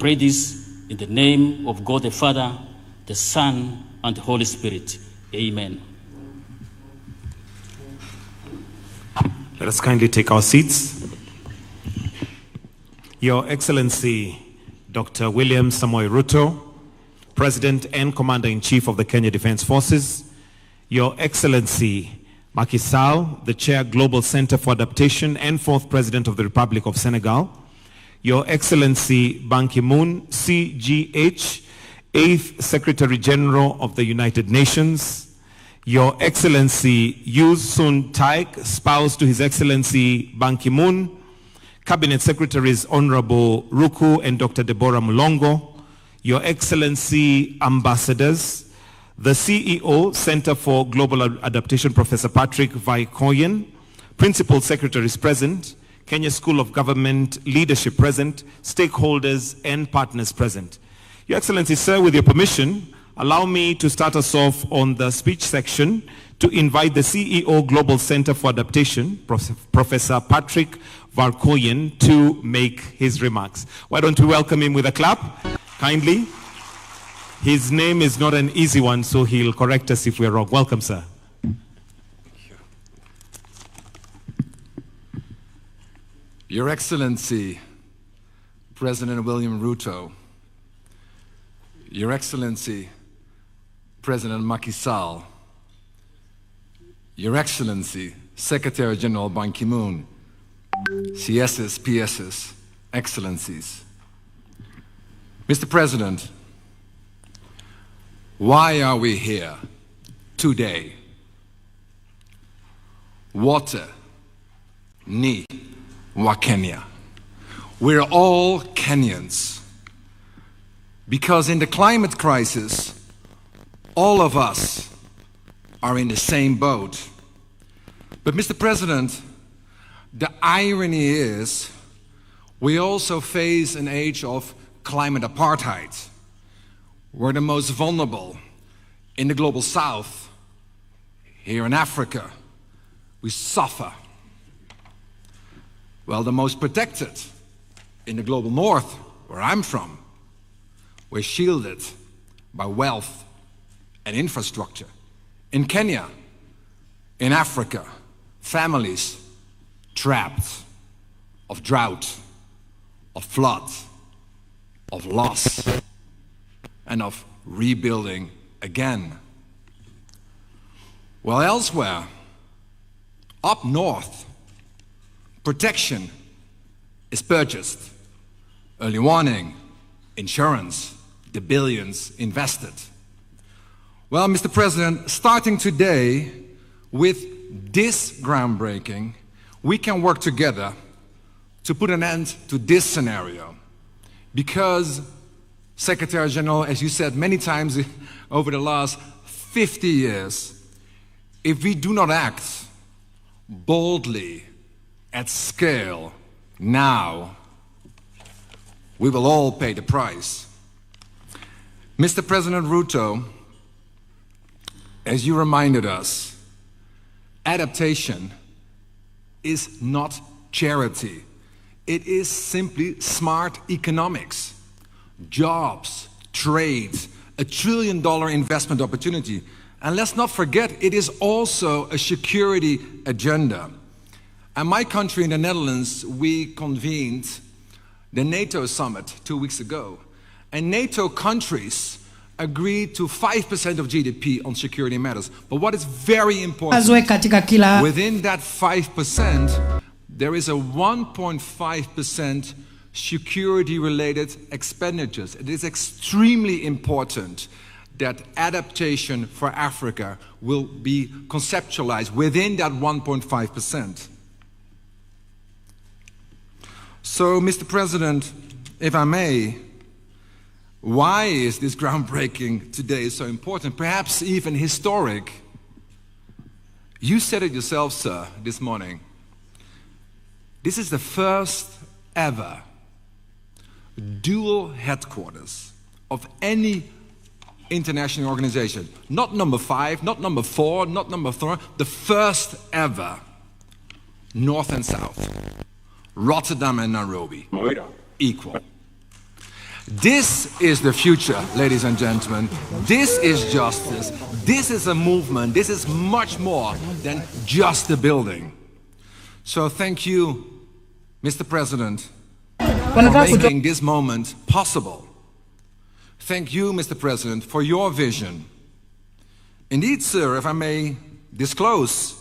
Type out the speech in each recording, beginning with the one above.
pray this in the name of God the Father, the Son, and the Holy Spirit. Amen. Let us kindly take our seats. Your Excellency, Dr. William Samoei Ruto, President and Commander-in-Chief of the Kenya Defense Forces, Your Excellency Macky Sall, the Chair, Global Center for Adaptation and fourth President of the Republic of Senegal, Your Excellency Ban Ki-moon, CGH, 8th Secretary General of the United Nations, Your Excellency Yu Sun Taik, spouse to His Excellency Ban Ki-moon, Cabinet Secretaries Honorable Ruku and Dr. Deborah Mulongo, Your Excellency Ambassadors, the CEO, Center for Global Adaptation, Professor Patrick Vaikoyen, Principal Secretaries present, Kenya School of Government leadership present, stakeholders and partners present. Your Excellency, sir, with your permission, allow me to start us off on the speech section to invite the CEO, Global Center for Adaptation, Professor Patrick Vaikoyen, to make his remarks. Why don't we welcome him with a clap, kindly? His name is not an easy one, so he'll correct us if we're wrong. Welcome, sir. Your Excellency, President William Ruto, Your Excellency, President Macky Sall, Your Excellency, Secretary General Ban Ki-moon, CSs, PSs, Excellencies. Mr. President, why are we here today? Wote ni wa Kenya. We're all Kenyans. Because in the climate crisis, all of us are in the same boat. But Mr. President, the irony is we also face an age of climate apartheid. We're the most vulnerable in the global south. Here in Africa, we suffer. Well, the most protected in the global north, where I'm from, we're shielded by wealth and infrastructure. In Kenya, in Africa, families trapped of drought, of flood, of loss, and of rebuilding again. Well, elsewhere, up north, protection is purchased. Early warning, insurance, the billions invested. Well, Mr. President, starting today with this groundbreaking, we can work together to put an end to this scenario. Because, Secretary General, as you said many times over the last 50 years, if we do not act boldly, at scale, now, we will all pay the price. Mr. President Ruto, as you reminded us, adaptation is not charity. It is simply smart economics. Jobs, trade, $1 trillion investment opportunity. And let's not forget, it is also a security agenda. And my country in the Netherlands, we convened the NATO summit 2 weeks ago. And NATO countries agreed to 5% of GDP on security matters. But what is very important, within that 5%, there is a 1.5% security-related expenditures. It is extremely important that adaptation for Africa will be conceptualized within that 1.5%. So, Mr. President, if I may, why is this groundbreaking today so important, perhaps even historic? You said it yourself, sir, this morning. This is the first ever dual headquarters of any international organization. Not number 5, not number 4, not number 3, the first ever, North and South, Rotterdam and Nairobi, equal. This is the future, ladies and gentlemen. This is justice. This is a movement. This is much more than just a building. So thank you, Mr. President, for making this moment possible. Thank you, Mr. President, for your vision. Indeed, sir, if I may disclose,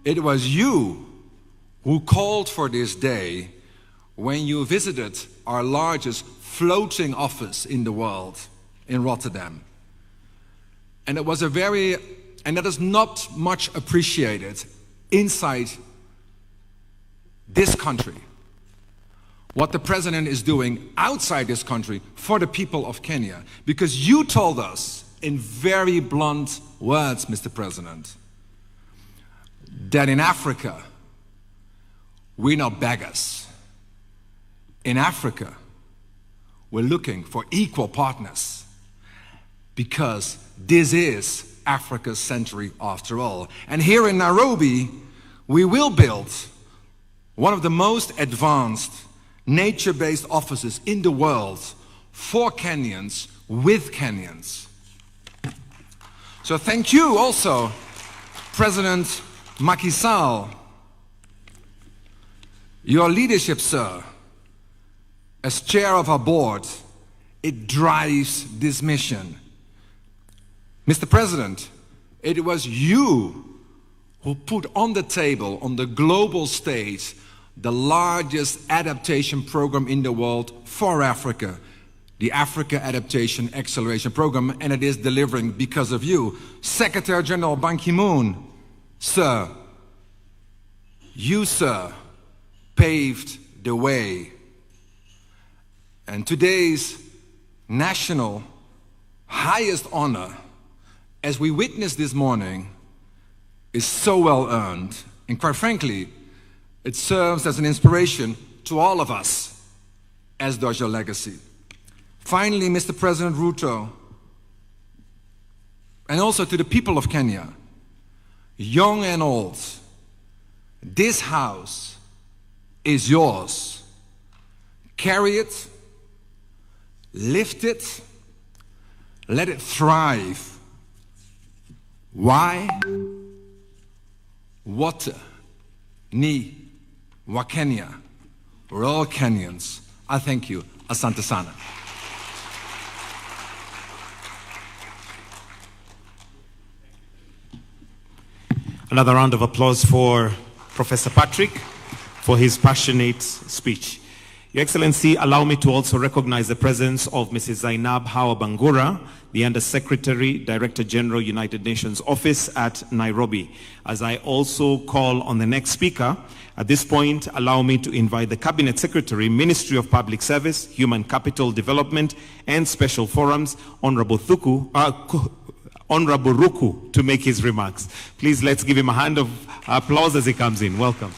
it was you who called for this day when you visited our largest floating office in the world in Rotterdam. And it was and that is not much appreciated inside this country. What the president is doing outside this country for the people of Kenya. Because you told us in very blunt words, Mr. President, that in Africa, we're not beggars. In Africa, we're looking for equal partners because this is Africa's century after all. And here in Nairobi, we will build one of the most advanced nature-based offices in the world for Kenyans, with Kenyans. So thank you also, President Macky Sall. Your leadership, sir, as chair of our board, it drives this mission. Mr. President, it was you who put on the table, on the global stage, the largest adaptation program in the world for Africa, the Africa Adaptation Acceleration Program, and it is delivering because of you. Secretary General Ban Ki-moon, sir, you, sir, paved the way. And today's national highest honor, as we witnessed this morning, is so well earned. And quite frankly, it serves as an inspiration to all of us, as does your legacy. Finally, Mr. President Ruto, and also to the people of Kenya, young and old, this house is yours. Carry it, lift it, let it thrive. Why? Wote ni wa Kenya. We're all Kenyans. I thank you. Asante sana. Another round of applause for Professor Patrick for his passionate speech. Your Excellency, allow me to also recognize the presence of Mrs. Zainab Hawa Bangura, the Undersecretary, Director General, United Nations Office at Nairobi. As I also call on the next speaker, at this point, allow me to invite the Cabinet Secretary, Ministry of Public Service, Human Capital Development and Special Forums, Honorable Ruku, to make his remarks. Please, let's give him a hand of applause as he comes in. Welcome.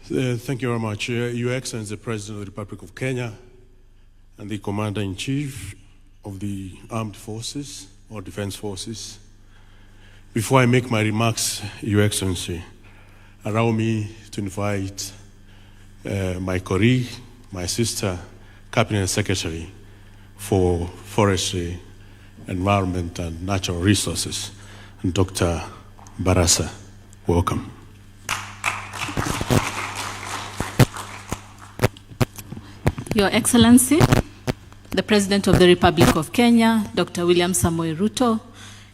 Thank you very much. Your Excellency, the President of the Republic of Kenya and the Commander-in-Chief of the Armed Forces or Defense Forces. Before I make my remarks, Your Excellency, allow me to invite my colleague, my sister, Cabinet Secretary for Forestry, Environment and Natural Resources, Dr. Barasa. Welcome. Your Excellency, the President of the Republic of Kenya, Dr. William Samoei Ruto,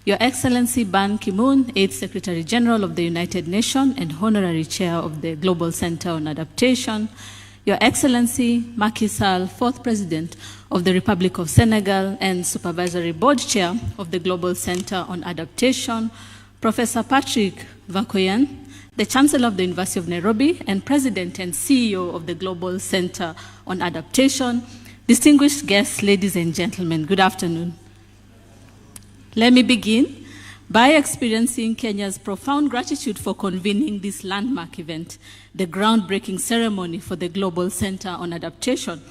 Your Excellency Ban Ki-moon, 8th Secretary General of the United Nations and Honorary Chair of the Global Center on Adaptation, Your Excellency Macky Sall, 4th President of the Republic of Senegal and Supervisory Board Chair of the Global Center on Adaptation, Professor Patrick Vakoyan, the Chancellor of the University of Nairobi and President and CEO of the Global Center on Adaptation, distinguished guests, ladies and gentlemen, good afternoon. Let me begin by experiencing Kenya's profound gratitude for convening this landmark event, the groundbreaking ceremony for the Global Center on Adaptation,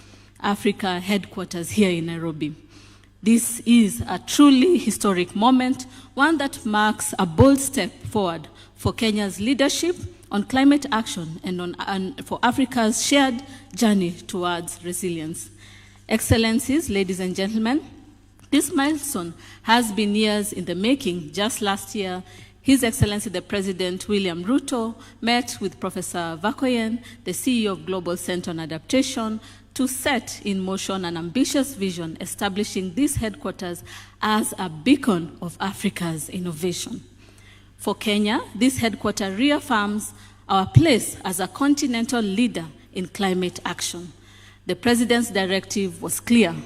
Africa headquarters here in Nairobi. This is a truly historic moment, one that marks a bold step forward for Kenya's leadership on climate action and for Africa's shared journey towards resilience. Excellencies, ladies and gentlemen, this milestone has been years in the making. Just last year, His Excellency the President William Ruto met with Professor Vakoyen, the CEO of Global Center on Adaptation, to set in motion an ambitious vision establishing this headquarters as a beacon of Africa's innovation. For Kenya, this headquarters reaffirms our place as a continental leader in climate action. The President's directive was clear: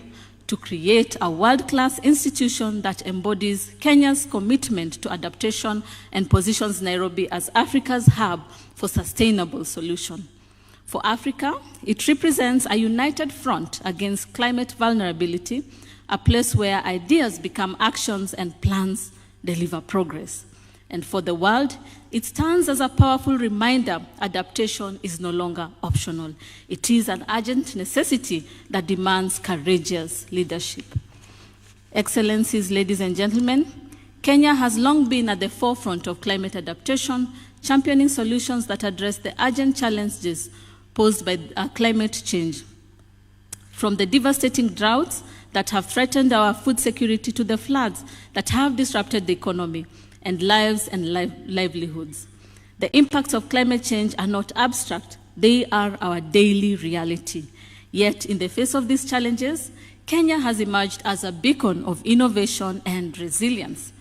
to create a world-class institution that embodies Kenya's commitment to adaptation and positions Nairobi as Africa's hub for sustainable solution. For Africa, it represents a united front against climate vulnerability, a place where ideas become actions and plans deliver progress. And for the world, it stands as a powerful reminder adaptation is no longer optional. It is an urgent necessity that demands courageous leadership. Excellencies, ladies and gentlemen, Kenya has long been at the forefront of climate adaptation, championing solutions that address the urgent challenges posed by climate change. From the devastating droughts that have threatened our food security to the floods that have disrupted the economy and lives and livelihoods. The impacts of climate change are not abstract, they are our daily reality. Yet, in the face of these challenges, Kenya has emerged as a beacon of innovation and resilience.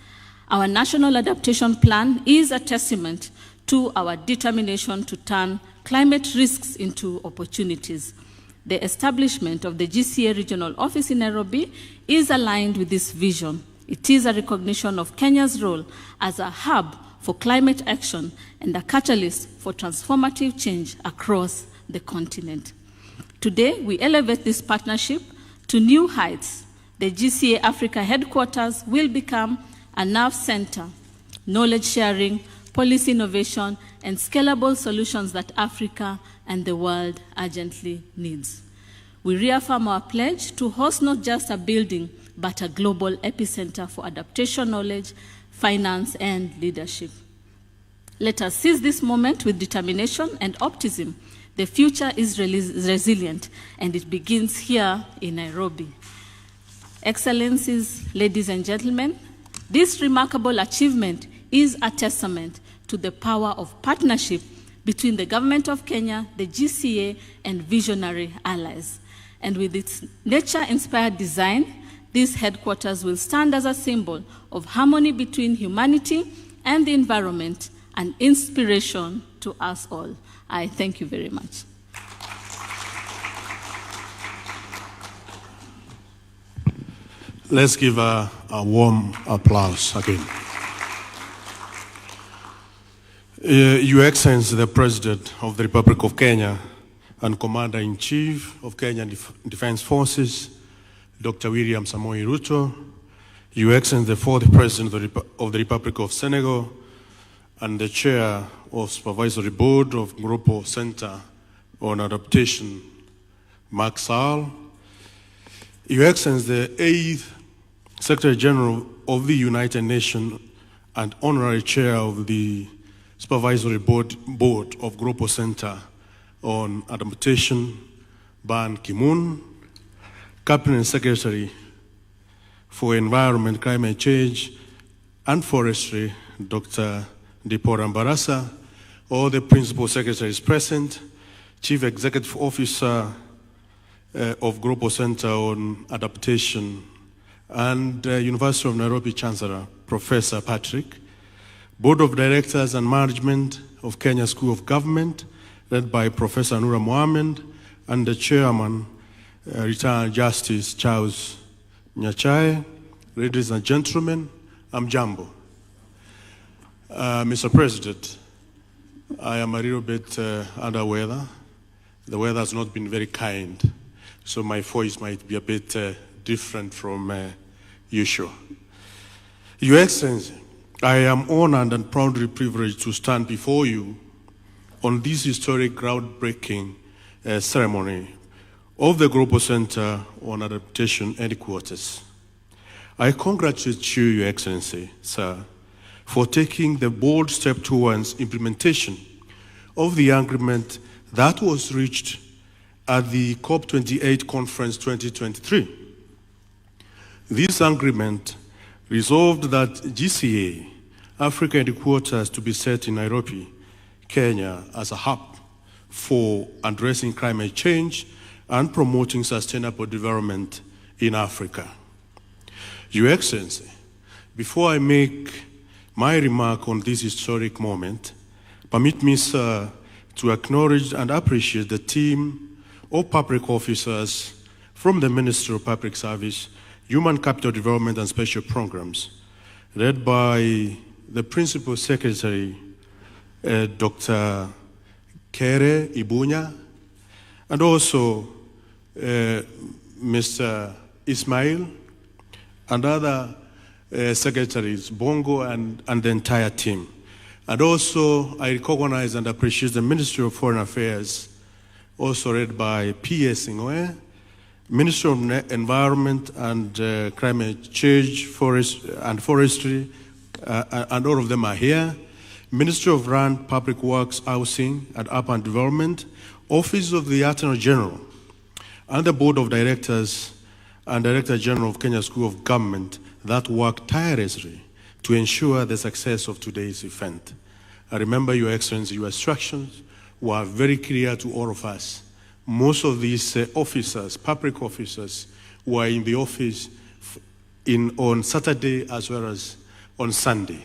Our National Adaptation Plan is a testament to our determination to turn climate risks into opportunities. The establishment of the GCA Regional Office in Nairobi is aligned with this vision. It is a recognition of Kenya's role as a hub for climate action and a catalyst for transformative change across the continent. Today, we elevate this partnership to new heights. The GCA Africa headquarters will become a nerve center, knowledge sharing, policy innovation, and scalable solutions that Africa and the world urgently needs. We reaffirm our pledge to host not just a building, but a global epicenter for adaptation knowledge, finance, and leadership. Let us seize this moment with determination and optimism. The future is resilient, and it begins here in Nairobi. Excellencies, ladies and gentlemen, this remarkable achievement is a testament to the power of partnership between the Government of Kenya, the GCA, and visionary allies. And with its nature-inspired design, this headquarters will stand as a symbol of harmony between humanity and the environment, an inspiration to us all. I thank you very much. Let's give a warm applause again. Your Excellency, the President of the Republic of Kenya and Commander-in-Chief of Kenyan Defense Forces, Dr. William Samoei Ruto, Your Excellency, the fourth President of the Republic of Senegal, and the Chair of Supervisory Board of Global Center on Adaptation, Macky Sall, Your Excellency, the eighth Secretary General of the United Nations and Honorary Chair of the Supervisory Board of Global Center on Adaptation, Ban Ki-moon, Cabinet Secretary for Environment, Climate Change, and Forestry, Dr. Deborah Mbarasa, all the Principal Secretaries present, Chief Executive Officer of Global Center on Adaptation, and University of Nairobi Chancellor, Professor Patrick, Board of Directors and Management of Kenya School of Government, led by Professor Nura Mohammed, and the Chairman, Retired Justice Charles Nyachae. Ladies and gentlemen, I'm Jambo. Mr. President, I am a little bit under weather. The weather has not been very kind, so my voice might be a bit different from usual. Your Excellency, I am honored and proudly privileged to stand before you on this historic groundbreaking ceremony of the Global Center on Adaptation headquarters. I congratulate you, Your Excellency, sir, for taking the bold step towards implementation of the agreement that was reached at the COP28 conference 2023. This agreement resolved that GCA Africa headquarters to be set in Nairobi, Kenya, as a hub for addressing climate change and promoting sustainable development in Africa. Your Excellency, before I make my remark on this historic moment, permit me, sir, to acknowledge and appreciate the team of public officers from the Ministry of Public Service, Human Capital Development and Special Programs, led by the Principal Secretary, Dr. Kere Ibunya, and also Mr. Ismail, and other secretaries, Bongo, and the entire team. And also, I recognize and appreciate the Ministry of Foreign Affairs, also led by P.S. Ngoe, Ministry of Environment and Climate Change, Forestry, and all of them are here. Ministry of Land, Public Works, Housing, and Urban Development, Office of the Attorney General, and the Board of Directors and Director General of Kenya School of Government that work tirelessly to ensure the success of today's event. I remember, Your Excellency, your instructions were very clear to all of us. Most of these officers, public officers, were in the office on Saturday as well as on Sunday,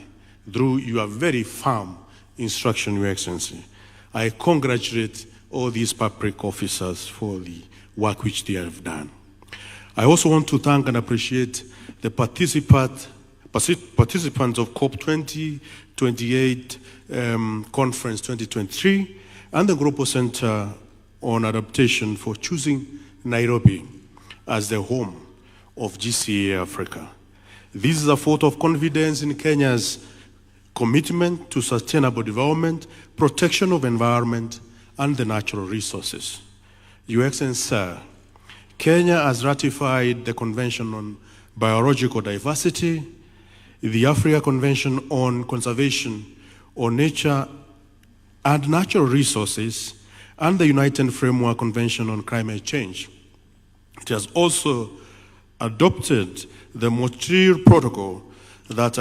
through your very firm instruction, Your Excellency. I congratulate all these public officers for the work which they have done. I also want to thank and appreciate the participants of COP 2028 Conference 2023 and the Global Center on Adaptation for choosing Nairobi as the home of GCA Africa. This is a vote of confidence in Kenya's commitment to sustainable development, protection of environment, and the natural resources. Your Excellency, sir, Kenya has ratified the Convention on Biological Diversity, the Africa Convention on Conservation of Nature and Natural Resources, and the United Framework Convention on Climate Change. It has also adopted the Montreal Protocol that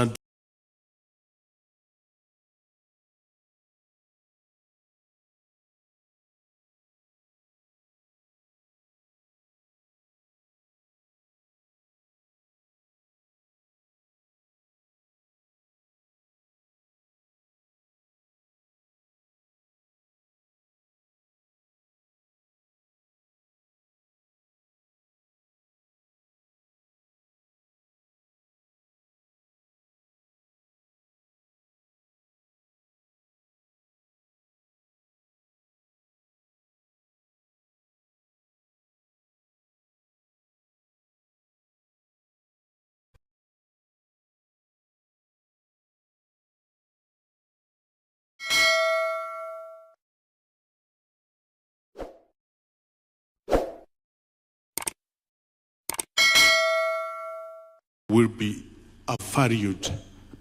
will be a valued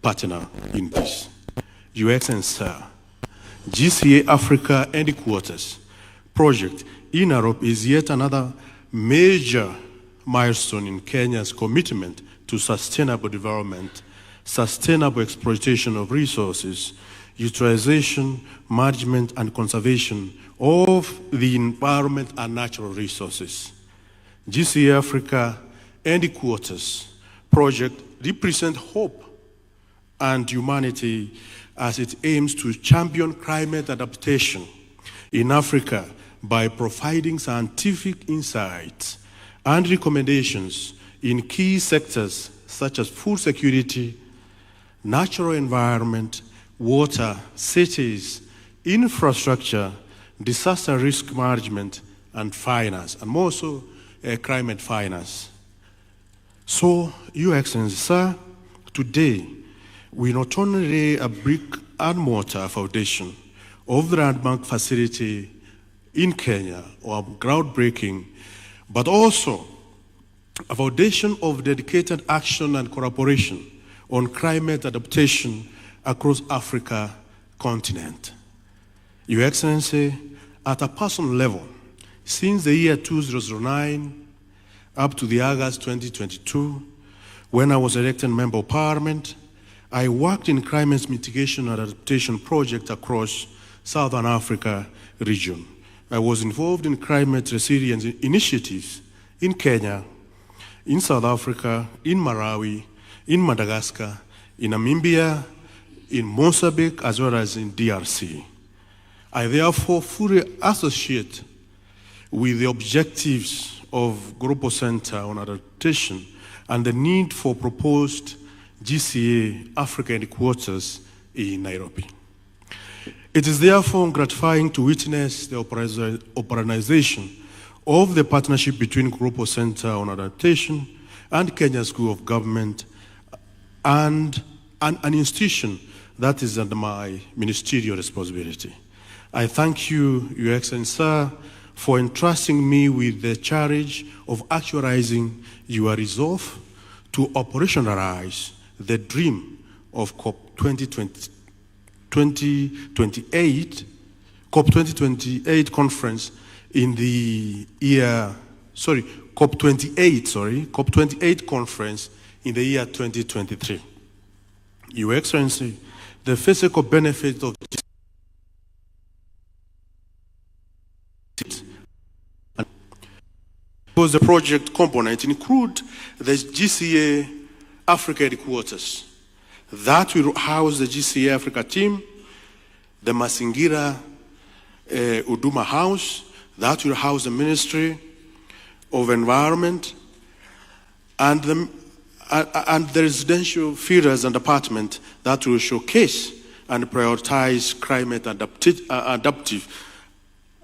partner in this. Your Excellency, sir, GCA Africa Headquarters project in Europe is yet another major milestone in Kenya's commitment to sustainable development, sustainable exploitation of resources, utilization, management, and conservation of the environment and natural resources. GCA Africa Headquarters project represents hope and humanity as it aims to champion climate adaptation in Africa by providing scientific insights and recommendations in key sectors such as food security, natural environment, water, cities, infrastructure, disaster risk management, and finance, and more so climate finance. So, Your Excellency, sir, today we not only lay a brick and mortar foundation of the landmark facility in Kenya, or groundbreaking, but also a foundation of dedicated action and collaboration on climate adaptation across Africa continent. Your Excellency, at a personal level, since the year 2009 up to the August 2022, when I was elected Member of Parliament, I worked in climate mitigation and adaptation projects across Southern Africa region. I was involved in climate resilience initiatives in Kenya, in South Africa, in Malawi, in Madagascar, in Namibia, in Mozambique, as well as in DRC. I therefore fully associate with the objectives of Global Center on Adaptation and the need for proposed GCA Africa headquarters in Nairobi. It is therefore gratifying to witness the operationalization of the partnership between Global Center on Adaptation and Kenya School of Government and an institution that is under my ministerial responsibility. I thank you, Your Excellency, sir, for entrusting me with the charge of actualizing your resolve to operationalize the dream of COP 2028 conference in the year, COP 28 conference in the year 2023. Your Excellency, the physical benefit of because the project component include the GCA Africa headquarters that will house the GCA Africa team, the Masingira Uduma House that will house the Ministry of Environment, and the residential feeders and department that will showcase and prioritize climate adaptive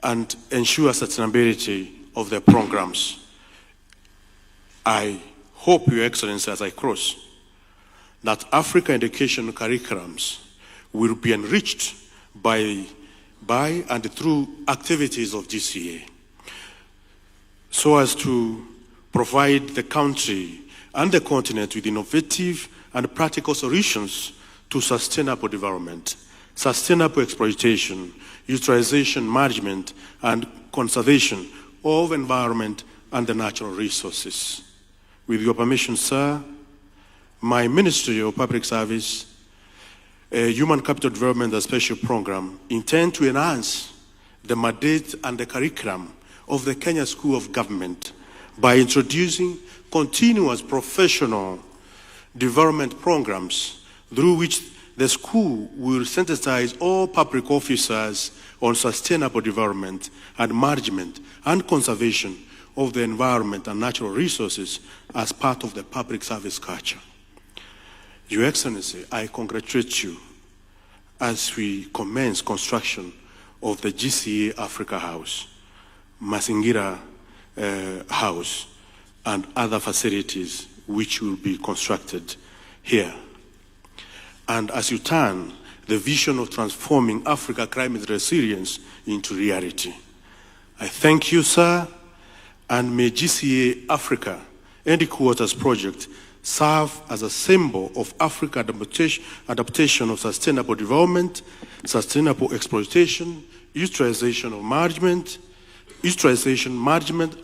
and ensure sustainability of their programs. I hope, Your Excellency, as I close, that African education curriculums will be enriched by and through activities of GCA, so as to provide the country and the continent with innovative and practical solutions to sustainable development, sustainable exploitation, utilization, management, and conservation of environment and the natural resources. With your permission, sir, my Ministry of Public Service, Human Capital Development and Special Program intend to enhance the mandate and the curriculum of the Kenya School of Government by introducing continuous professional development programs through which the school will sensitize all public officers on sustainable development and management and conservation of the environment and natural resources as part of the public service culture. Your Excellency, I congratulate you as we commence construction of the GCA Africa House, Masingira House, and other facilities which will be constructed here. And as you turn the vision of transforming Africa climate resilience into reality, I thank you, sir, and may GCA Africa Headquarters Project serve as a symbol of Africa adaptation of sustainable development, sustainable exploitation, utilization, management,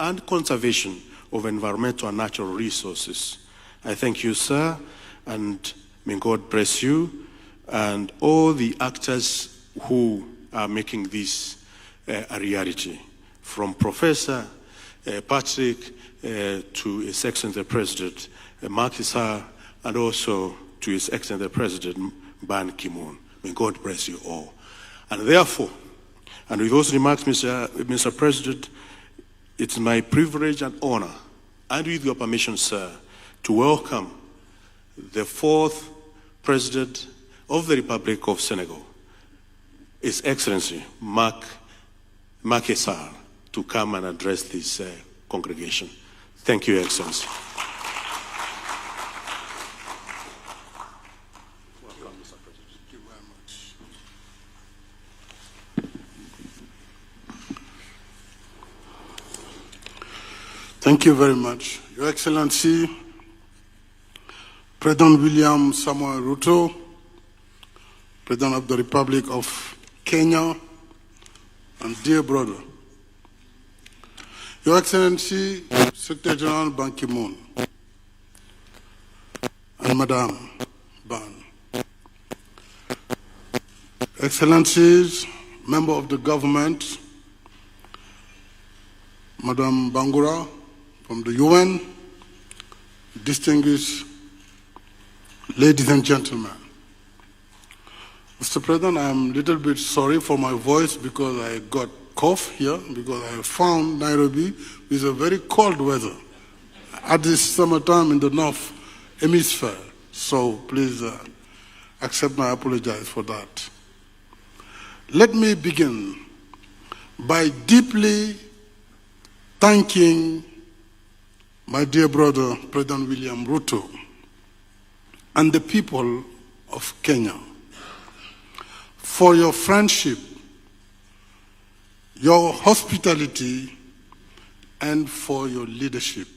and conservation of environmental and natural resources. I thank you, sir, and may God bless you and all the actors who are making this a reality, from Professor Patrick to His Excellency the President Macky Sall, and also to His Excellency the President Ban Ki-moon. May God bless you all. And therefore, and with those remarks, Mr. President, it's my privilege and honor, and with your permission, sir, to welcome the fourth President of the Republic of Senegal, His Excellency Macky Sall, to come and address this congregation. Thank you, Your Excellency. Welcome, Mr. President. Thank you very much. Thank you very much. Your Excellency, President William Samoei Ruto, President of the Republic of Kenya, and dear brother, Your Excellency, Secretary General Ban Ki-moon, and Madam Ban, Excellencies, Member of the Government, Madam Bangura from the UN, distinguished ladies and gentlemen. Mr. President, I'm a little bit sorry for my voice because I got cough here because I found Nairobi with a very cold weather at this summertime in the North Hemisphere. So please accept my apology for that. Let me begin by deeply thanking my dear brother, President William Ruto, and the people of Kenya for your friendship, your hospitality, and for your leadership.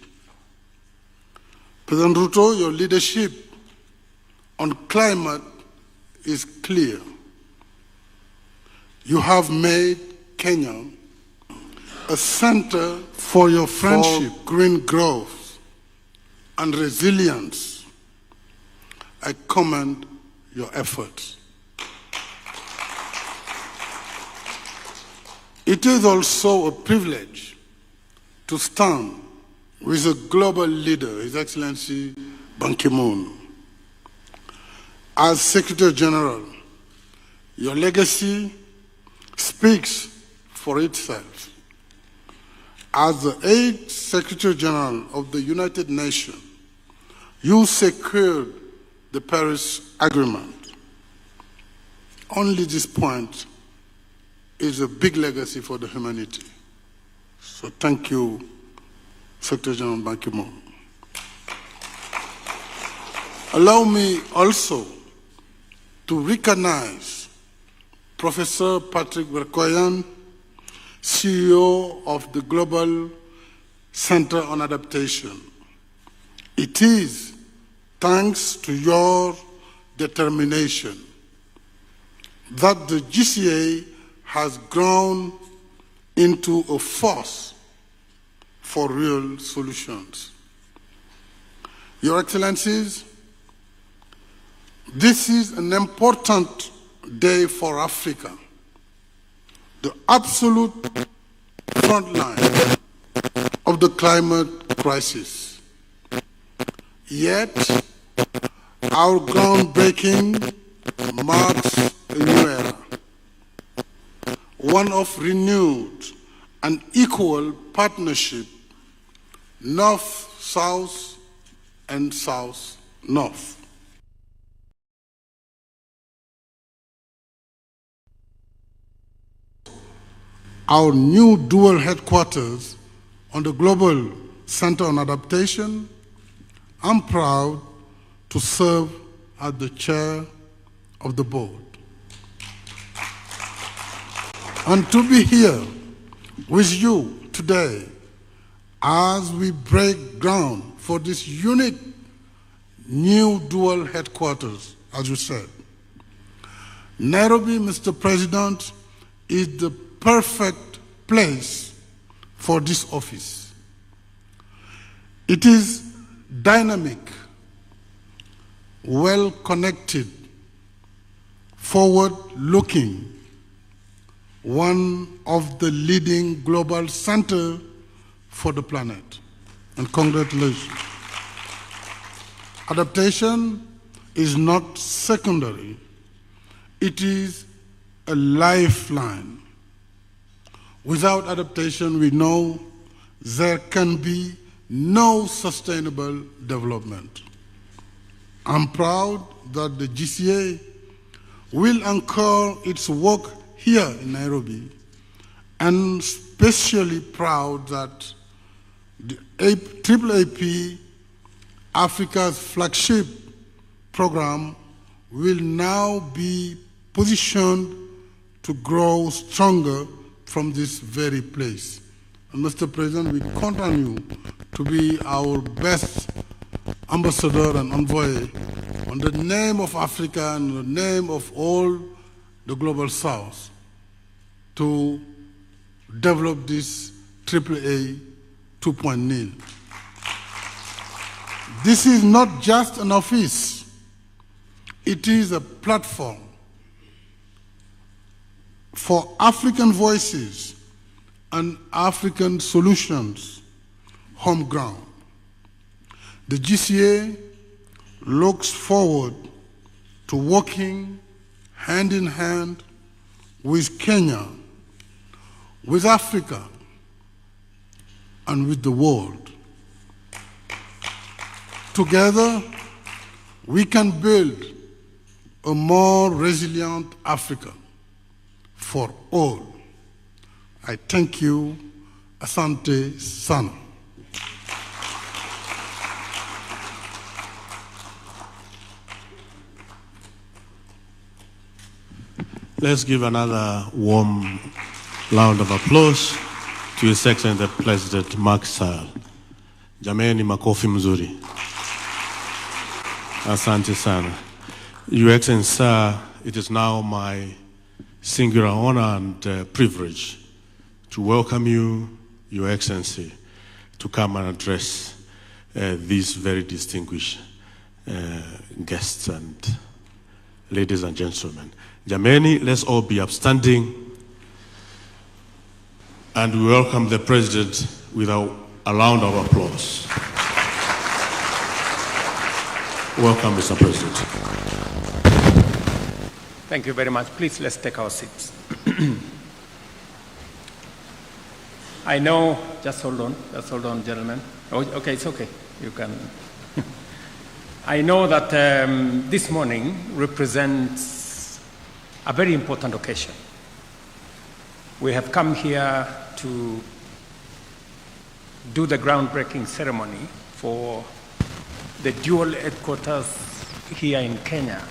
President Ruto, your leadership on climate is clear. You have made Kenya a center for your friendship, green growth, and resilience. I commend your efforts. It is also a privilege to stand with a global leader, His Excellency Ban Ki-moon. As Secretary General, your legacy speaks for itself. As the 8th Secretary General of the United Nations, you secured the Paris Agreement. Only this point is a big legacy for the humanity. So thank you, Secretary General Ban Ki-moon. Allow me also to recognize Professor Patrick Verkoyan, CEO of the Global Center on Adaptation. It is thanks to your determination that the GCA has grown into a force for real solutions. Your Excellencies, this is an important day for Africa, the absolute front line of the climate crisis. Yet, our groundbreaking marks a new era, one of renewed and equal partnership, North-South and South-North. Our new dual headquarters on the Global Center on Adaptation, I'm proud to serve as the chair of the board. And to be here with you today as we break ground for this unique new dual headquarters, as you said. Nairobi, Mr. President, is the perfect place for this office. It is dynamic, well-connected, forward-looking, one of the leading global centers for the planet. And congratulations. Adaptation is not secondary. It is a lifeline. Without adaptation, we know there can be no sustainable development. I'm proud that the GCA will anchor its work here in Nairobi, and especially proud that the AAAP, Africa's flagship program, will now be positioned to grow stronger from this very place. And Mr. President, we count on you to be our best ambassador and envoy on the name of Africa and the name of all the Global South to develop this AAA 2.0. This is not just an office. It is a platform for African voices and African solutions, home ground. The GCA looks forward to working hand in hand with Kenya, with Africa, and with the world. Together, we can build a more resilient Africa for all. I thank you. Asante sana. Let's give another warm round of applause to His Excellency the President Macky Sall. Jameni, makofi mzuri. Asante sana. Your Excellency, sir, it is now my singular honor and privilege to welcome you, Your Excellency, to come and address these very distinguished guests and ladies and gentlemen. Jameni, let's all be upstanding and we welcome the President with a round of applause. Welcome, Mr. President. Thank you very much. Please, let's take our seats. I know, just hold on, gentlemen. Oh, okay, it's okay. You can. I know that this morning represents a very important occasion. We have come here to do the groundbreaking ceremony for the dual headquarters here in Kenya,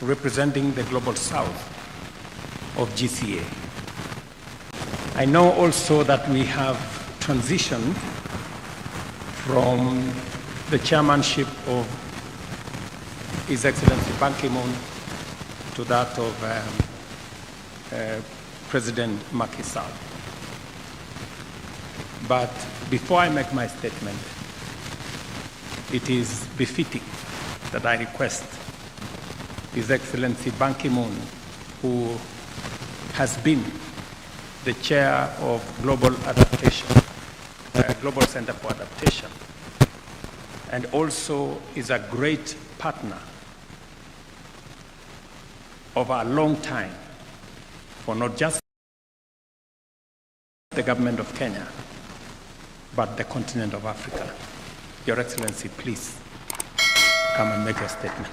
representing the Global South of GCA. I know also that we have transitioned from the chairmanship of His Excellency Ban Ki-moon to that of President Macky Sall. But before I make my statement, it is befitting that I request His Excellency Ban Ki-moon, who has been the chair of Global Adaptation, Global Center for Adaptation, and also is a great partner of a long time for not just the government of Kenya, but the continent of Africa. Your Excellency, please come and make your statement.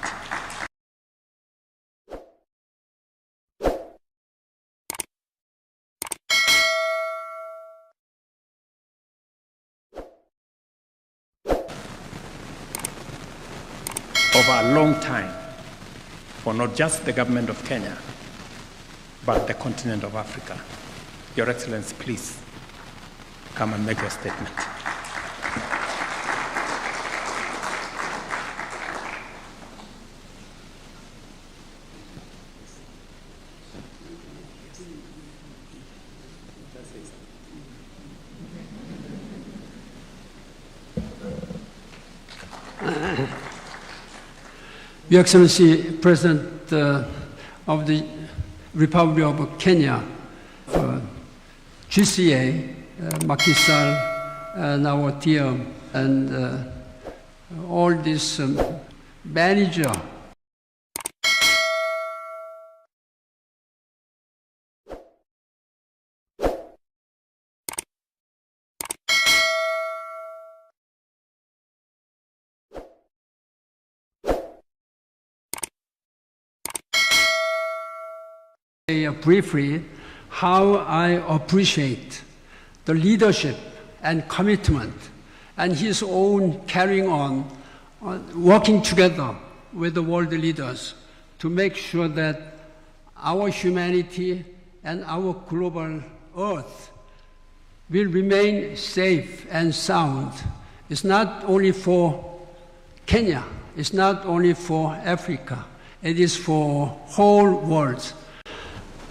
Over a long time, for not just the government of Kenya, but the continent of Africa. Your Excellency, please come and make your statement. Your Excellency, President of the Republic of Kenya, GCA, Macky Sall, and our team, and all this manager. Briefly, how I appreciate the leadership and commitment and his own carrying on working together with the world leaders to make sure that our humanity and our global earth will remain safe and sound. It's not only for Kenya, it's not only for Africa, it is for whole world.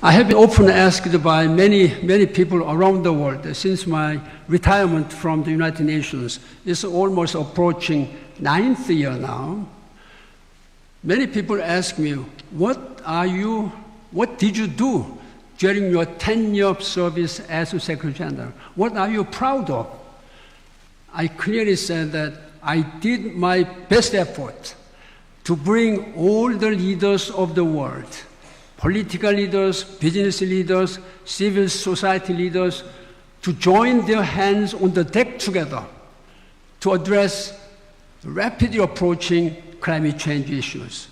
I have been often asked by many people around the world since my retirement from the United Nations. It's almost approaching 9th year now. Many people ask me, what did you do during your 10-year service as a Secretary General? What are you proud of? I clearly said that I did my best effort to bring all the leaders of the world, political leaders, business leaders, civil society leaders, to join their hands on the deck together to address the rapidly approaching climate change issues.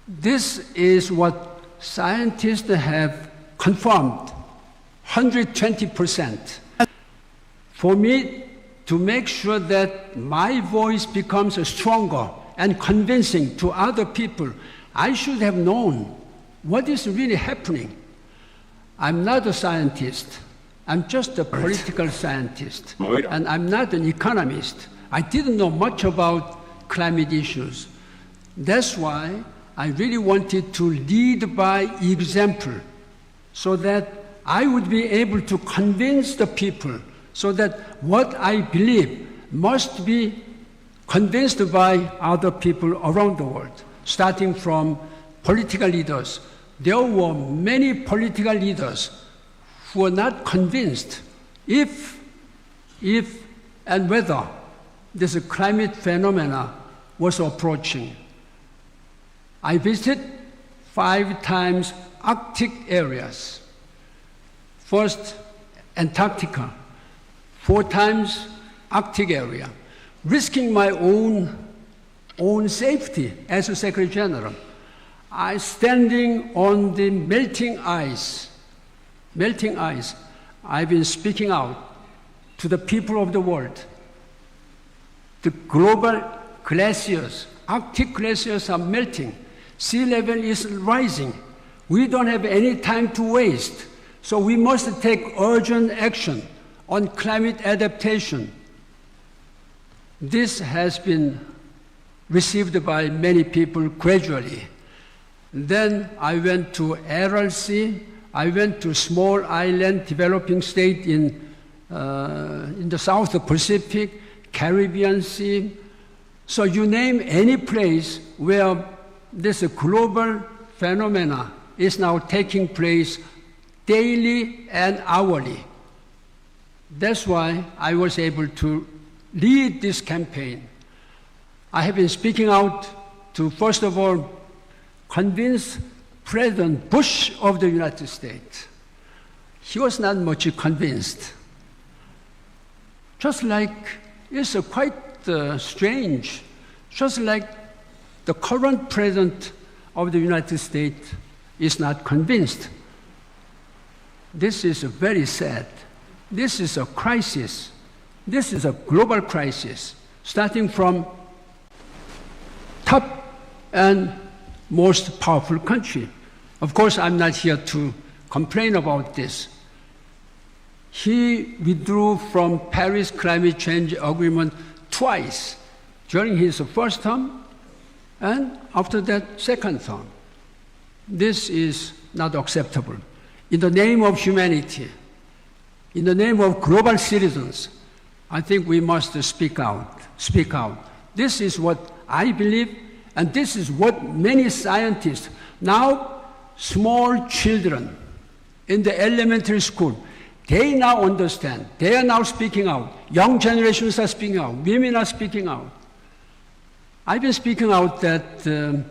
This is what scientists have confirmed, 120%. For me to make sure that my voice becomes stronger and convincing to other people, I should have known what is really happening. I'm not a scientist. I'm just a political scientist. And I'm not an economist. I didn't know much about climate issues. That's why I really wanted to lead by example so that I would be able to convince the people so that what I believe must be convinced by other people around the world, starting from political leaders. There were many political leaders who were not convinced if and whether this climate phenomena was approaching. I visited 5 times Arctic areas. First, Antarctica, 4 times Arctic area, risking my own safety as a Secretary General. I standing on the melting ice. I've been speaking out to the people of the world. The global glaciers, Arctic glaciers are melting. Sea level is rising. We don't have any time to waste. So we must take urgent action on climate adaptation. This has been received by many people gradually. Then I went to Aral Sea. I went to small island developing state in the South Pacific, Caribbean Sea. So you name any place where this global phenomena is now taking place daily and hourly. That's why I was able to lead this campaign. I have been speaking out to, first of all, convince President Bush of the United States. He was not much convinced. Just like, it's quite strange, just like the current President of the United States is not convinced. This is very sad. This is a crisis. This is a global crisis, starting from top and most powerful country. Of course, I'm not here to complain about this. He withdrew from Paris Climate Change Agreement twice, during his first term and after that, second term. This is not acceptable. In the name of humanity, in the name of global citizens, I think we must speak out. This is what I believe, and this is what many scientists, now small children in the elementary school, they now understand. They are now speaking out. Young generations are speaking out. Women are speaking out. I've been speaking out that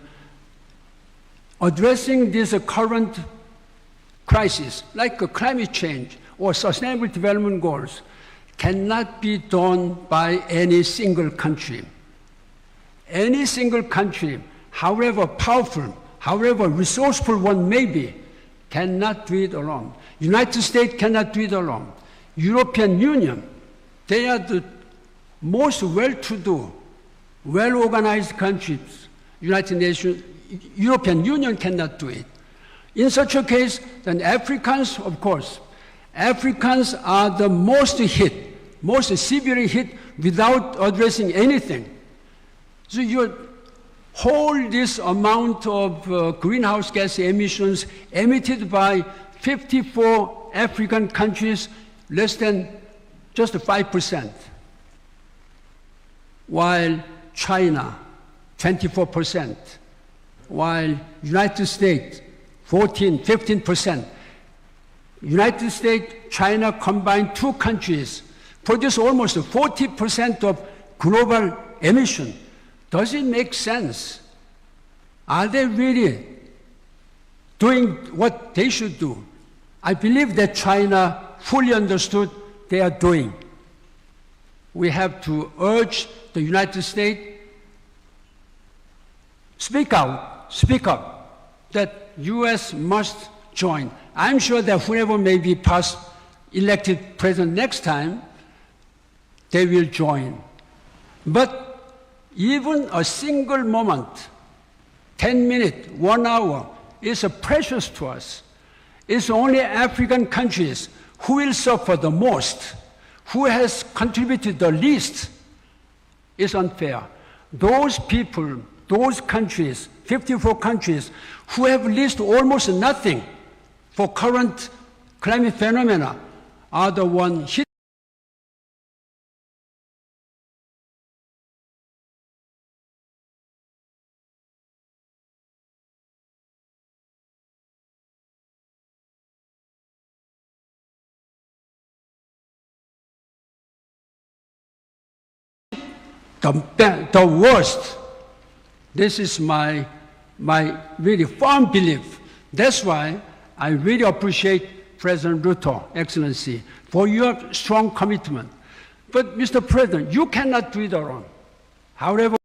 addressing this current crisis, like climate change or sustainable development goals, cannot be done by any single country. Any single country, however powerful, however resourceful one may be, cannot do it alone. United States cannot do it alone. European Union, they are the most well-to-do, well-organized countries. United Nations, European Union cannot do it. In such a case, then Africans, of course, Africans are the most hit, most severely hit without addressing anything. So you hold this amount of greenhouse gas emissions emitted by 54 African countries, less than just 5%, while China, 24%, while United States, 15%. United States, China combined, two countries produce almost 40% of global emission. Does it make sense? Are they really doing what they should do? I believe that China fully understood they are doing. We have to urge the United States, speak up, that U.S. must join. I'm sure that whoever may be elected president next time, they will join. But even a single moment, 10 minutes, 1 hour, is precious to us. It's only African countries who will suffer the most, who has contributed the least. It's unfair. Those people, those countries, 54 countries, who have least almost nothing for current climate phenomena, are the ones hit. The worst. This is my really firm belief. That's why I really appreciate President Ruto, Excellency, for your strong commitment. But Mr. President, you cannot do it alone. However,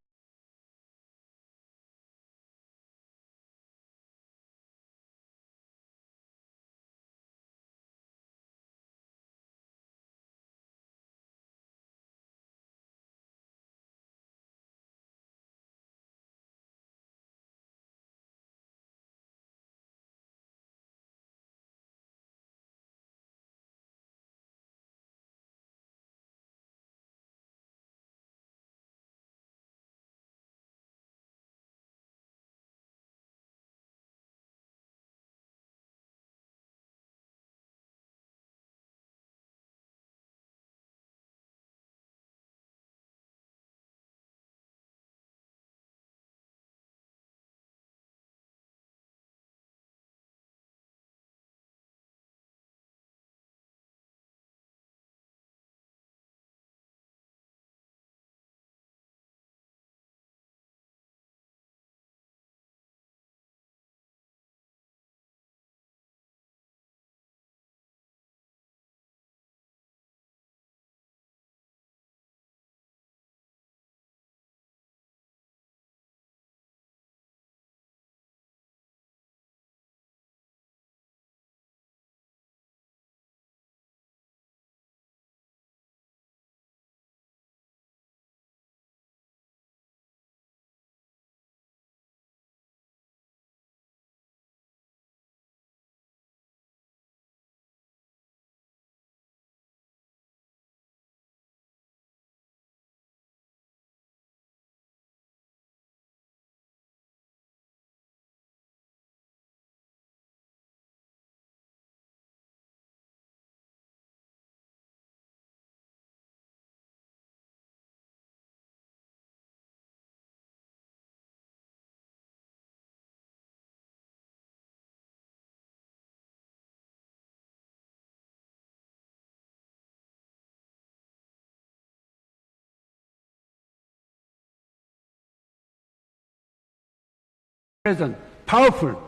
President, powerful,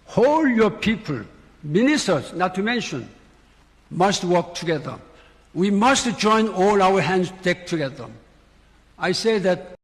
hold your people, ministers, not to mention, must work together. We must join all our hands together. I say that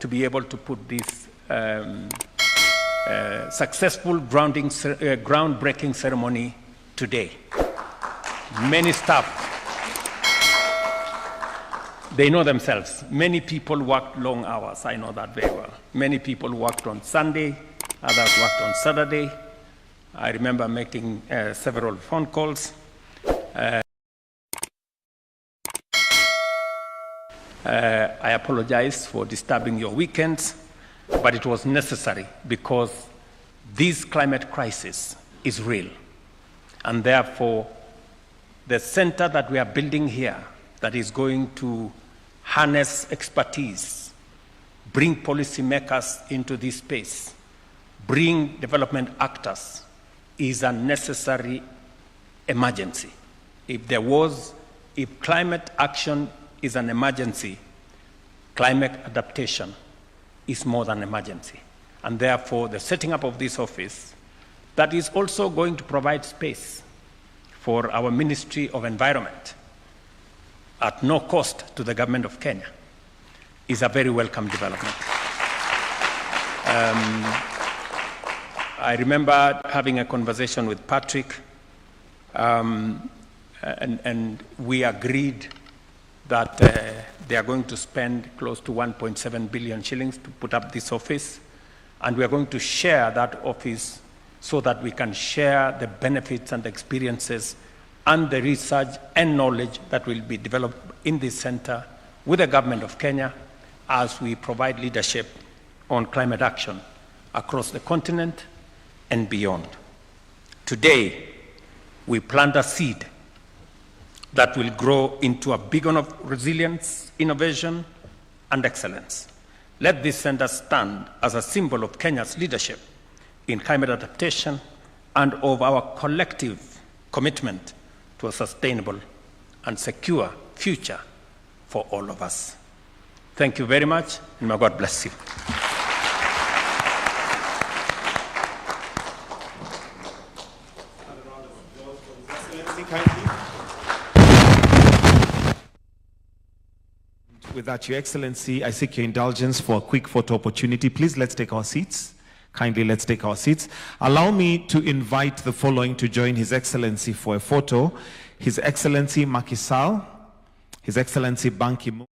to be able to put this successful groundbreaking ceremony today. Many staff, they know themselves. Many people worked long hours. I know that very well. Many people worked on Sunday, others worked on Saturday. I remember making several phone calls. I apologize for disturbing your weekends, but it was necessary because this climate crisis is real. And therefore, the center that we are building here that is going to harness expertise, bring policymakers into this space, bring development actors, is a necessary emergency. If climate action is an emergency, climate adaptation is more than an emergency. And therefore, the setting up of this office that is also going to provide space for our Ministry of Environment at no cost to the government of Kenya is a very welcome development. I remember having a conversation with Patrick, and we agreed that they are going to spend close to 1.7 billion shillings to put up this office, and we are going to share that office so that we can share the benefits and experiences and the research and knowledge that will be developed in this center with the government of Kenya as we provide leadership on climate action across the continent and beyond. Today, we plant a seed that will grow into a beacon of resilience, innovation, and excellence. Let this center stand as a symbol of Kenya's leadership in climate adaptation and of our collective commitment to a sustainable and secure future for all of us. Thank you very much, and may God bless you. With that, Your Excellency, I seek your indulgence for a quick photo opportunity. Please, let's take our seats. Kindly, let's take our seats. Allow me to invite the following to join His Excellency for a photo. His Excellency Macky Sall, His Excellency Ban Ki-moon.